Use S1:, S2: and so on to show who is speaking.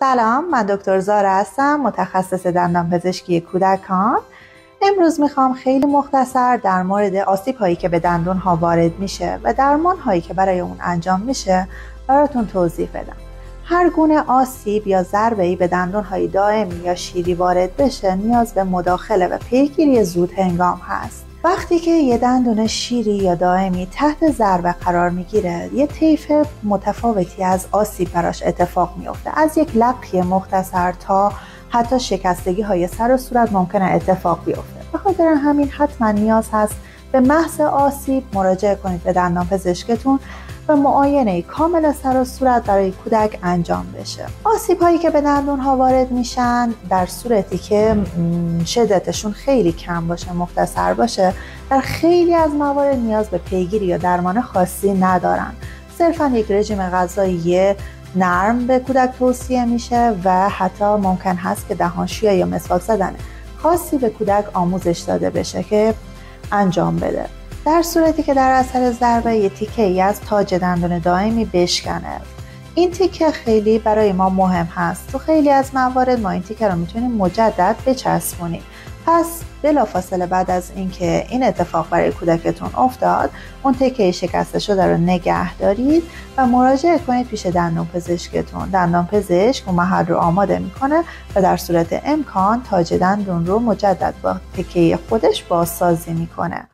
S1: سلام، من دکتر زارا هستم، متخصص دندانپزشکی کودکان. امروز میخوام خیلی مختصر در مورد آسیب هایی که به دندون ها وارد میشه و درمان هایی که برای اون انجام میشه براتون توضیح بدم. هر گونه آسیب یا ضربه‌ای به دندون های دائمی یا شیری وارد بشه نیاز به مداخله و پیگیری زود هنگام هست. وقتی که یه دندون شیری یا دائمی تحت ضربه قرار میگیره، یه طیف متفاوتی از آسیب براش اتفاق میفته. از یک لقی مختصر تا حتی شکستگی های سر و صورت ممکنه اتفاق بیفته. به خاطر همین حتما نیاز هست به محض آسیب مراجعه کنید به دندانپزشکتون و معاینه کامل سر و صورت برای کودک انجام بشه. آسیب هایی که به دندون ها وارد میشن در صورتی که شدتشون خیلی کم باشه، مختصر باشه، در خیلی از موارد نیاز به پیگیری یا درمان خاصی ندارن. صرفا یک رژیم غذایی نرم به کودک توصیه میشه و حتی ممکن هست که دهانشویی یا مسواک زدن خاصی به کودک آموزش داده بشه که انجام بده. در صورتی که در اثر ضربه یه تیکه‌ای از تاج دندون دائمی بشکنه، این تیکه خیلی برای ما مهم هست. تو خیلی از موارد ما این تیکه رو میتونیم مجدد بچسبونیم. پس بلافاصله بعد از اینکه این اتفاق برای کودکتون افتاد، اون تیکه شکسته شده رو نگه دارید و مراجعه کنید پیش دندانپزشکتون. دندانپزشک اون محل رو آماده میکنه و در صورت امکان تاج دندون رو مجدد با تیکه خودش بازسازی میکنه.